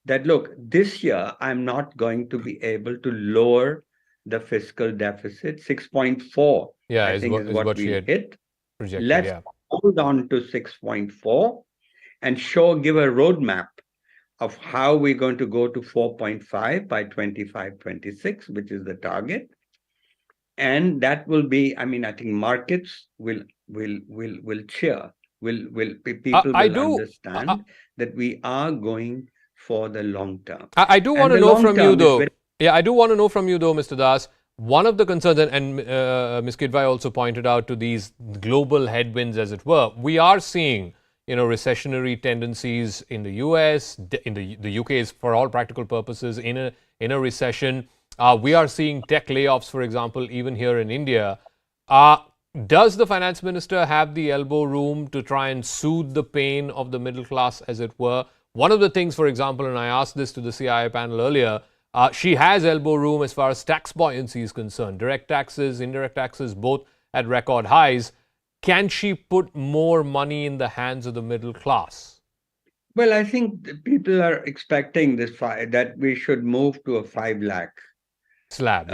that, look, this year, I'm not going to be able to lower the fiscal deficit. 6.4, I think is what we hit. Projected, Let's hold on to 6.4 and give a roadmap of how we're going to go to 4.5 by 25-26, which is the target. And that will be, I think markets will cheer. People will understand that we are going for the long term. I do want to know from you, though. I do want to know from you, though, Mr. Das. One of the concerns, and Ms. Kidwai also pointed out to these global headwinds, as it were. We are seeing, recessionary tendencies in the US, in the UK is, for all practical purposes, in a recession. We are seeing tech layoffs, for example, even here in India. Does the finance minister have the elbow room to try and soothe the pain of the middle class, as it were? One of the things, for example, and I asked this to the CII panel earlier, she has elbow room as far as tax buoyancy is concerned. Direct taxes, indirect taxes, both at record highs. can she put more money in the hands of the middle class? Well, I think people are expecting that we should move to a 5 lakh slab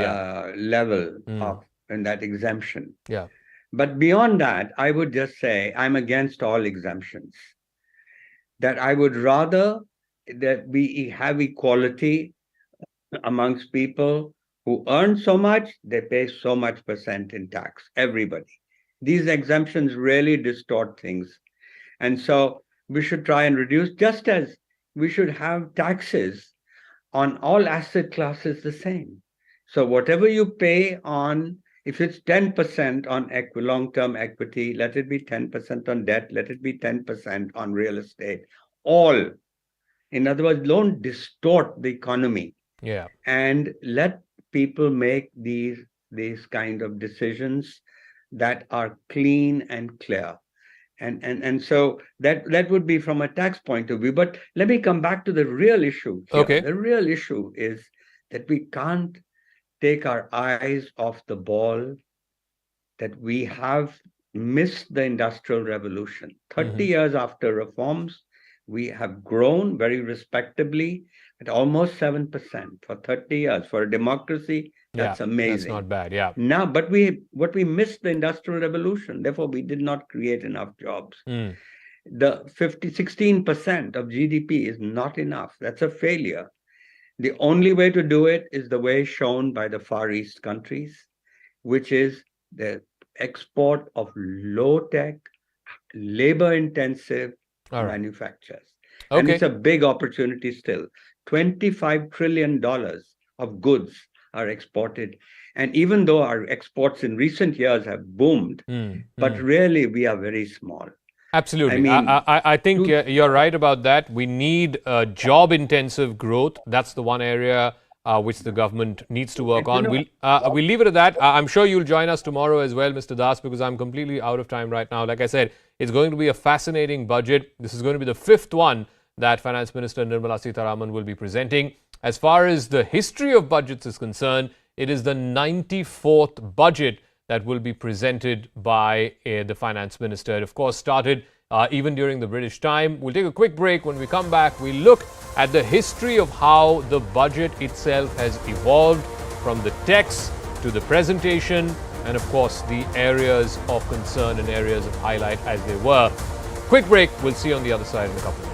level of in that exemption. Yeah. But beyond that, I would just say I'm against all exemptions. That I would rather that we have equality amongst people who earn so much, they pay so much % in tax, everybody. These exemptions really distort things. And so we should try and reduce, just as we should have taxes on all asset classes the same. So whatever you pay on, if it's 10% on long-term equity, let it be 10% on debt, let it be 10% on real estate. All. In other words, don't distort the economy. Yeah. And let people make these kind of decisions that are clean and clear. And so that would be from a tax point of view. But let me come back to the real issue here. Okay. The real issue is that we can't take our eyes off the ball, that we have missed the Industrial Revolution. 30 years after reforms, we have grown very respectably at almost 7% for 30 years. For a democracy, that's amazing. That's not bad, yeah. Now, but what we missed the Industrial Revolution, therefore we did not create enough jobs. The 16% of GDP is not enough. That's a failure. The only way to do it is the way shown by the Far East countries, which is the export of low-tech, labor-intensive manufacturers. Okay. And it's a big opportunity still. $25 trillion of goods are exported. And even though our exports in recent years have boomed, but really we are very small. Absolutely. I think you're right about that. We need job-intensive growth. That's the one area which the government needs to work on. We'll leave it at that. I'm sure you'll join us tomorrow as well, Mr. Das, because I'm completely out of time right now. Like I said, it's going to be a fascinating budget. This is going to be the 5th one that Finance Minister Nirmala Sitharaman will be presenting. As far as the history of budgets is concerned, it is the 94th budget that will be presented by the Finance Minister. It, of course, started even during the British time. We'll take a quick break. When we come back, we look at the history of how the budget itself has evolved, from the text to the presentation, and of course the areas of concern and areas of highlight as they were. Quick break. We'll see you on the other side in a couple of minutes.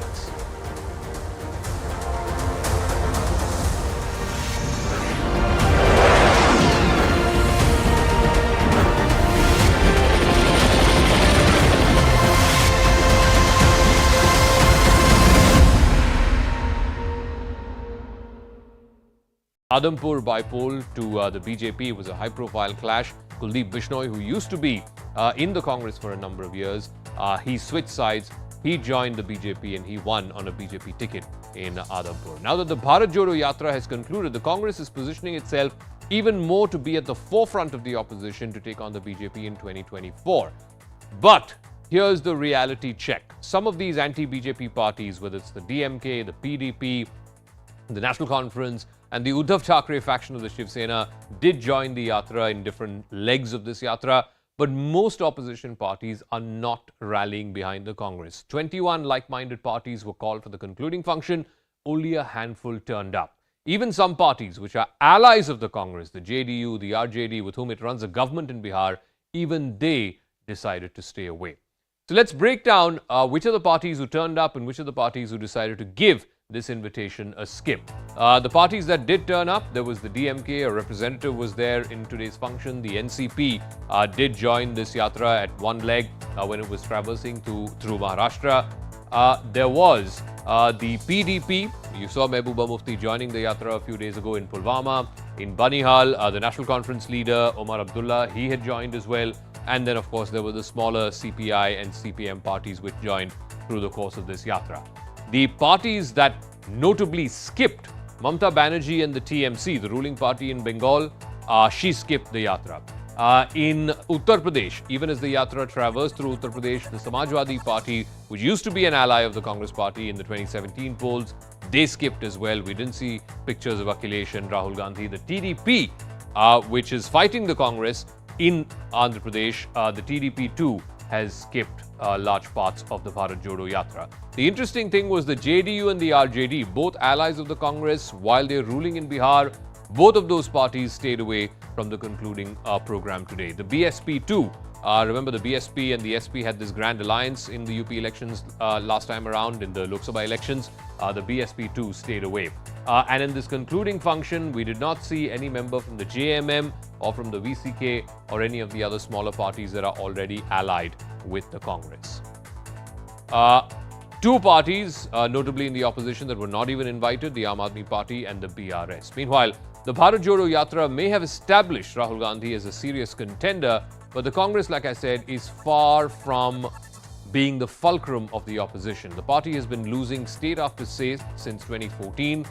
Adhampur by poll to the BJP was a high-profile clash. Kuldeep Bishnoi, who used to be in the Congress for a number of years, he switched sides. He joined the BJP and he won on a BJP ticket in Adhampur. Now that the Bharat Jodo Yatra has concluded, the Congress is positioning itself even more to be at the forefront of the opposition to take on the BJP in 2024. But here's the reality check. Some of these anti-BJP parties, whether it's the DMK, the PDP, the National Conference, and the Uddhav Thackeray faction of the Shiv Sena did join the yatra in different legs of this yatra, but most opposition parties are not rallying behind the Congress. 21 like-minded parties were called for the concluding function. Only a handful turned up. Even some parties which are allies of the Congress, the JDU, the RJD, with whom it runs a government in Bihar, even they decided to stay away. So let's break down which are the parties who turned up and which are the parties who decided to give this invitation a skip. The parties that did turn up, there was the DMK, a representative was there in today's function. The NCP did join this yatra at one leg when it was traversing through Maharashtra. There was the PDP. You saw Mehbooba Mufti joining the yatra a few days ago in Pulwama. In Banihal, the National Conference leader, Omar Abdullah, he had joined as well. And then, of course, there were the smaller CPI and CPM parties which joined through the course of this yatra. The parties that notably skipped, Mamata Banerjee and the TMC, the ruling party in Bengal, she skipped the yatra. In Uttar Pradesh, even as the yatra traversed through Uttar Pradesh, the Samajwadi Party, which used to be an ally of the Congress Party in the 2017 polls, they skipped as well. We didn't see pictures of Akhilesh and Rahul Gandhi. The TDP, which is fighting the Congress in Andhra Pradesh, the TDP too has skipped large parts of the Bharat Jodo Yatra. The interesting thing was the JDU and the RJD, both allies of the Congress, while they're ruling in Bihar, both of those parties stayed away from the concluding program today. The BSP too. Remember, the BSP and the SP had this grand alliance in the UP elections last time around, in the Lok Sabha elections. The BSP too stayed away. And in this concluding function, we did not see any member from the JMM or from the VCK or any of the other smaller parties that are already allied with the Congress. Two parties, notably in the opposition, that were not even invited, the Aam Aadmi Party and the BRS. Meanwhile, the Bharat Jodo Yatra may have established Rahul Gandhi as a serious contender, but the Congress, like I said, is far from being the fulcrum of the opposition. The party has been losing state after state since 2014.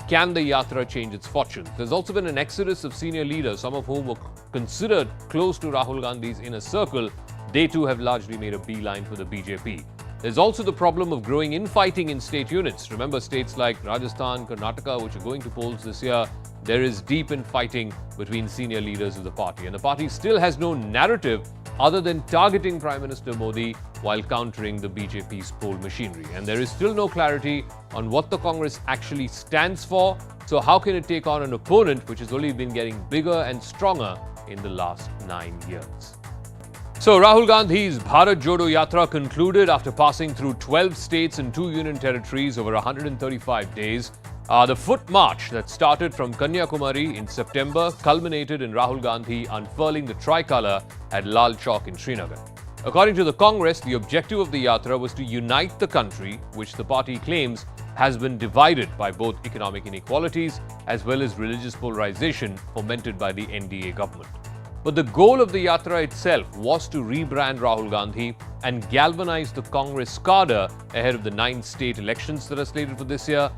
Can the Yatra change its fortunes? There's also been an exodus of senior leaders, some of whom were considered close to Rahul Gandhi's inner circle. They too have largely made a beeline for the BJP. There's also the problem of growing infighting in state units. Remember, states like Rajasthan, Karnataka, which are going to polls this year, there is deep infighting between senior leaders of the party. And the party still has no narrative other than targeting Prime Minister Modi while countering the BJP's poll machinery. And there is still no clarity on what the Congress actually stands for. So how can it take on an opponent which has only been getting bigger and stronger in the last 9 years? So Rahul Gandhi's Bharat Jodo Yatra concluded after passing through 12 states and 2 union territories over 135 days. The foot march that started from Kanyakumari in September culminated in Rahul Gandhi unfurling the tricolour at Lal Chowk in Srinagar. According to the Congress, the objective of the Yatra was to unite the country, which the party claims has been divided by both economic inequalities as well as religious polarization fomented by the NDA government. But the goal of the Yatra itself was to rebrand Rahul Gandhi and galvanize the Congress cadre ahead of the 9 state elections that are slated for this year.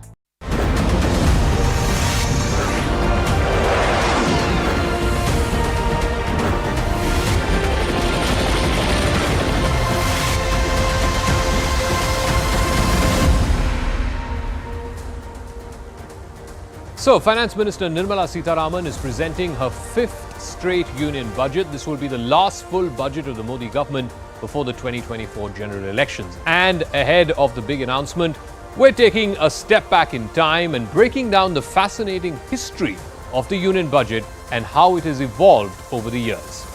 So, Finance Minister Nirmala Sitharaman is presenting her 5th straight union budget. This will be the last full budget of the Modi government before the 2024 general elections. And ahead of the big announcement, we're taking a step back in time and breaking down the fascinating history of the union budget and how it has evolved over the years.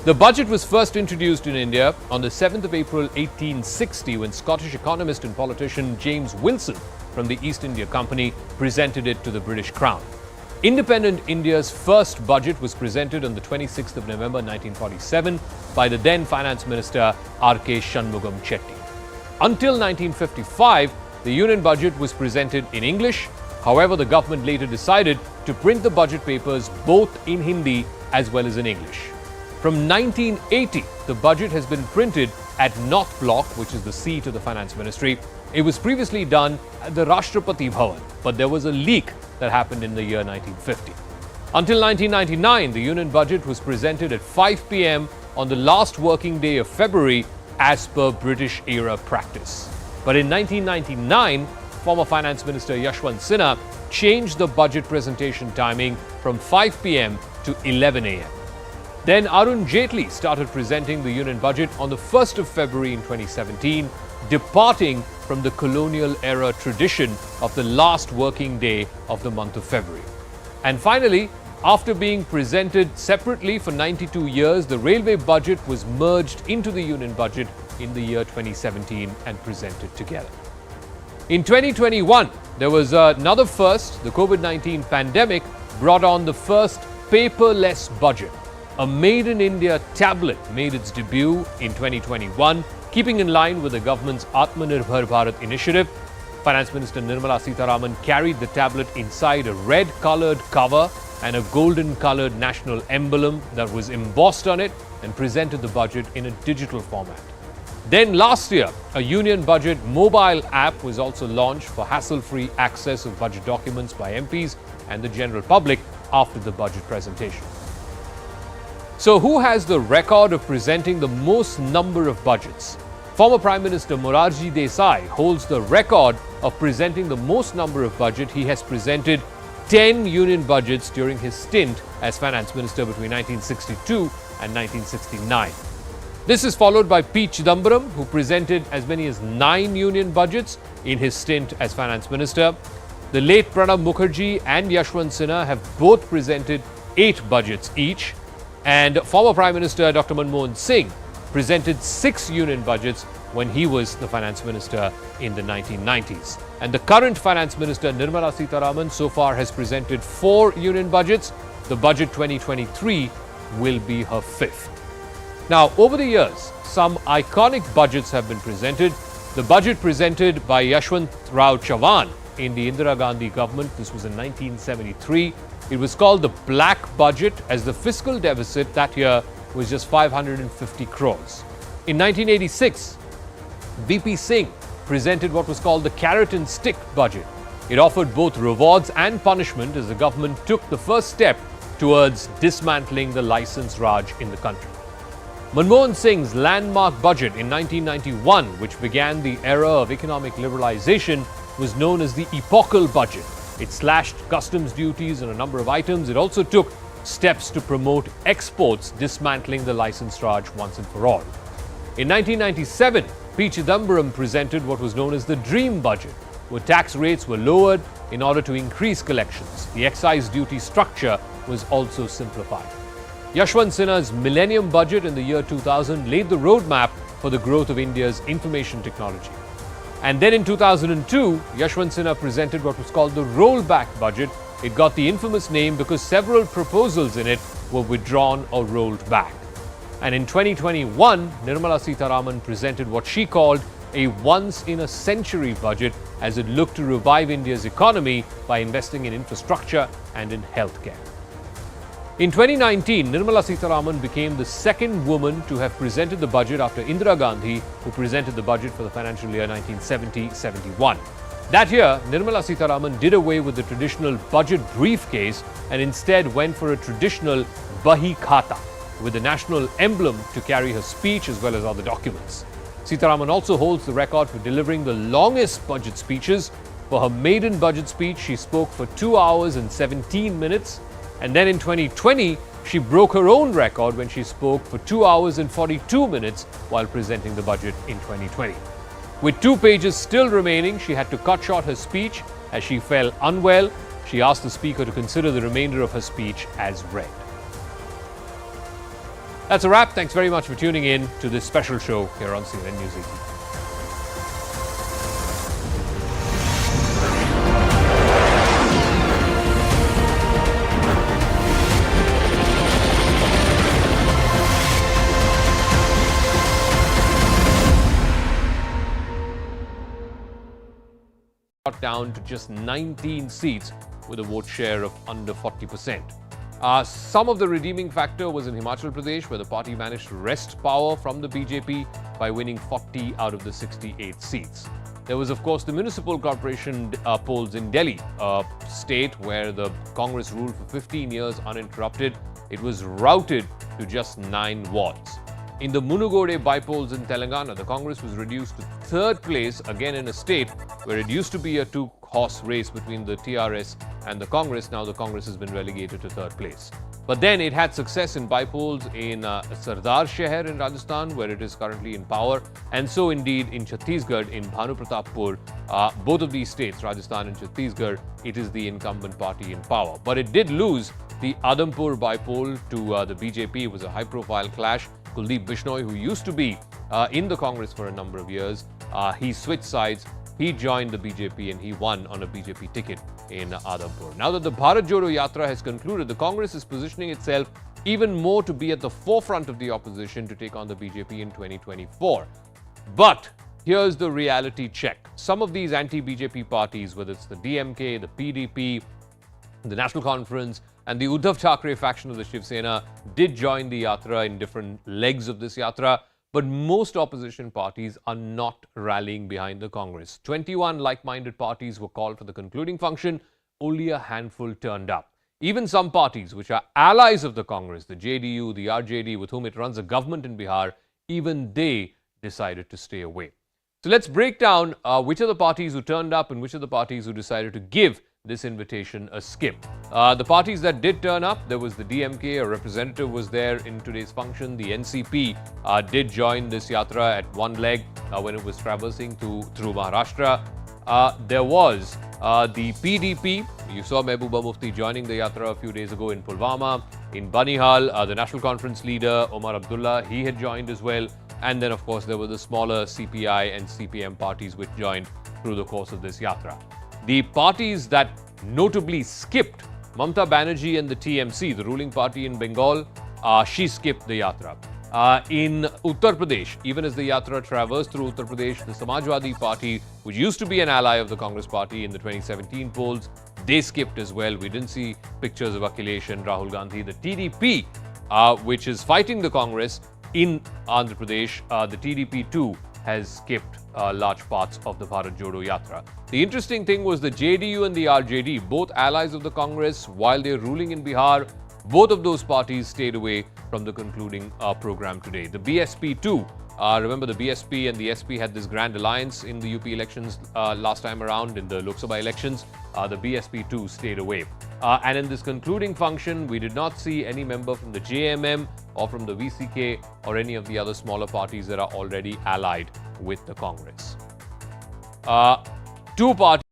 The budget was first introduced in India on the 7th of April 1860 when Scottish economist and politician James Wilson from the East India Company presented it to the British Crown. Independent India's first budget was presented on the 26th of November 1947 by the then Finance Minister R.K. Shanmugam Chetty. Until 1955, the Union budget was presented in English. However, the government later decided to print the budget papers both in Hindi as well as in English. From 1980, the budget has been printed at North Block, which is the seat of the Finance Ministry. It was previously done at the Rashtrapati Bhavan, but there was a leak that happened in the year 1950. Until 1999, the Union budget was presented at 5 p.m. on the last working day of February as per British-era practice. But in 1999, former Finance Minister Yashwant Sinha changed the budget presentation timing from 5 p.m. to 11 a.m. Then Arun Jaitley started presenting the Union budget on the 1st of February in 2017, departing from the colonial-era tradition of the last working day of the month of February. And finally, after being presented separately for 92 years, the railway budget was merged into the Union budget in the year 2017 and presented together. In 2021, there was another first. The COVID-19 pandemic brought on the first paperless budget. A Made in India tablet made its debut in 2021, keeping in line with the government's Atmanirbhar Bharat initiative. Finance Minister Nirmala Sitharaman carried the tablet inside a red-coloured cover and a golden-coloured national emblem that was embossed on it and presented the budget in a digital format. Then last year, a Union Budget mobile app was also launched for hassle-free access of budget documents by MPs and the general public after the budget presentation. So who has the record of presenting the most number of budgets? Former Prime Minister Morarji Desai holds the record of presenting the most number of budget. He has presented 10 union budgets during his stint as Finance Minister between 1962 and 1969. This is followed by P. Chidambaram, who presented as many as 9 union budgets in his stint as finance minister. The late Pranab Mukherjee and Yashwant Sinha have both presented 8 budgets each. And former Prime Minister Dr. Manmohan Singh presented 6 union budgets when he was the finance minister in the 1990s. And the current finance minister Nirmala Sitharaman so far has presented 4 union budgets. The budget 2023 will be her 5th. Now, over the years, some iconic budgets have been presented. The budget presented by Yashwant Rao Chavan in the Indira Gandhi government, this was in 1973. It was called the Black Budget, as the fiscal deficit that year was just 550 crores. In 1986, VP Singh presented what was called the Carrot and Stick Budget. It offered both rewards and punishment as the government took the first step towards dismantling the license Raj in the country. Manmohan Singh's landmark budget in 1991, which began the era of economic liberalization, was known as the epochal budget. It slashed customs duties on a number of items. It also took steps to promote exports, dismantling the license Raj once and for all. In 1997, P. Chidambaram presented what was known as the Dream Budget, where tax rates were lowered in order to increase collections. The excise duty structure was also simplified. Yashwant Sinha's Millennium Budget in the year 2000 laid the roadmap for the growth of India's information technology. And then in 2002, Yashwant Sinha presented what was called the Rollback Budget. It got the infamous name because several proposals in it were withdrawn or rolled back. And in 2021, Nirmala Sitharaman presented what she called a once-in-a-century budget as it looked to revive India's economy by investing in infrastructure and in healthcare. In 2019, Nirmala Sitharaman became the second woman to have presented the budget after Indira Gandhi, who presented the budget for the financial year 1970-71. That year, Nirmala Sitharaman did away with the traditional budget briefcase and instead went for a traditional Bahi Khata, with the national emblem to carry her speech as well as other documents. Sitharaman also holds the record for delivering the longest budget speeches. For her maiden budget speech, she spoke for 2 hours and 17 minutes. And then in 2020, she broke her own record when she spoke for 2 hours and 42 minutes while presenting the budget in 2020. With 2 pages still remaining, she had to cut short her speech as she fell unwell. She asked the speaker to consider the remainder of her speech as read. That's a wrap. Thanks very much for tuning in to this special show here on CNN News 18. Down to just 19 seats with a vote share of under 40%. Some of the redeeming factor was in Himachal Pradesh, where the party managed to wrest power from the BJP by winning 40 out of the 68 seats. There was, of course, the municipal corporation polls in Delhi, a state where the Congress ruled for 15 years uninterrupted. It was routed to just 9 wards. In the Munugode bypolls in Telangana, the Congress was reduced to 3rd place, again in a state where it used to be a 2-horse race between the TRS and the Congress. Now the Congress has been relegated to 3rd place. But then it had success in bypolls in Sardar Sheher in Rajasthan, where it is currently in power, and so indeed in Chhattisgarh, in Bhanu Pratappur. Both of these states, Rajasthan and Chhattisgarh, it is the incumbent party in power. But it did lose the Adampur bypoll to the BJP. It was a high-profile clash. Kuldeep Bishnoi, who used to be in the Congress for a number of years, he switched sides. He joined the BJP and he won on a BJP ticket in Adampur. Now that the Bharat Jodo Yatra has concluded, the Congress is positioning itself even more to be at the forefront of the opposition to take on the BJP in 2024. But here's the reality check. Some of these anti-BJP parties, whether it's the DMK, the PDP, the National Conference, and the Uddhav Thackeray faction of the Shiv Sena, did join the Yatra in different legs of this Yatra. But most opposition parties are not rallying behind the Congress. 21 like-minded parties were called for the concluding function. Only a handful turned up. Even some parties which are allies of the Congress, the JDU, the RJD, with whom it runs a government in Bihar, even they decided to stay away. So let's break down which are the parties who turned up and which are the parties who decided to give this invitation a skip. The parties that did turn up, there was the DMK, a representative was there in today's function. The NCP did join this yatra at one leg when it was traversing through Maharashtra. There was the PDP. You saw Mehbooba Mufti joining the yatra a few days ago in Pulwama. In Banihal, the National Conference leader, Omar Abdullah, he had joined as well. And then, of course, there were the smaller CPI and CPM parties which joined through the course of this yatra. The parties that notably skipped, Mamata Banerjee and the TMC, the ruling party in Bengal, she skipped the yatra. In Uttar Pradesh, even as the yatra traversed through Uttar Pradesh, the Samajwadi Party, which used to be an ally of the Congress Party in the 2017 polls, they skipped as well. We didn't see pictures of Akhilesh and Rahul Gandhi. The TDP, which is fighting the Congress in Andhra Pradesh, the TDP too has skipped large parts of the Bharat Jodo Yatra. The interesting thing was the JDU and the RJD, both allies of the Congress, while they're ruling in Bihar, both of those parties stayed away from the concluding program today. The BSP too, remember the BSP and the SP had this grand alliance in the UP elections last time around, in the Lok Sabha elections. The BSP too stayed away. And in this concluding function, we did not see any member from the JMM or from the VCK or any of the other smaller parties that are already allied with the Congress. Two parties.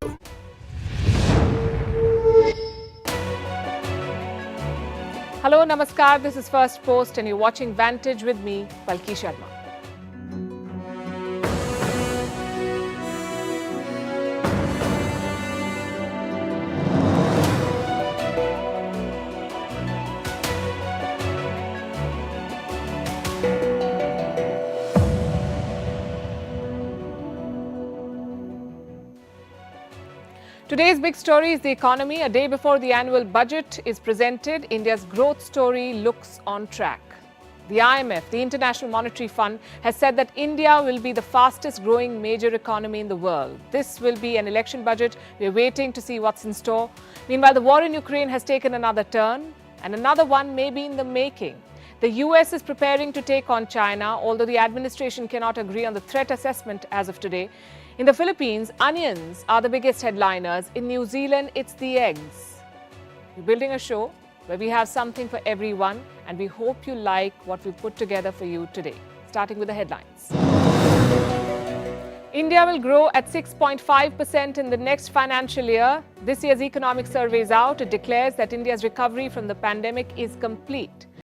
Hello, Namaskar. This is First Post and you're watching Vantage with me, Palki Sharma. Today's big story is the economy. A day before the annual budget is presented, India's growth story looks on track. The IMF, the International Monetary Fund, has said that India will be the fastest growing major economy in the world. This will be an election budget. We're waiting to see what's in store. Meanwhile, the war in Ukraine has taken another turn, and another one may be in the making. The US is preparing to take on China, although the administration cannot agree on the threat assessment as of today. In the Philippines, onions are the biggest headliners. In New Zealand, it's the eggs. We're building a show where we have something for everyone, and we hope you like what we've put together for you today. Starting with the headlines. India will grow at 6.5% in the next financial year. This year's economic survey is out. It declares that India's recovery from the pandemic is complete.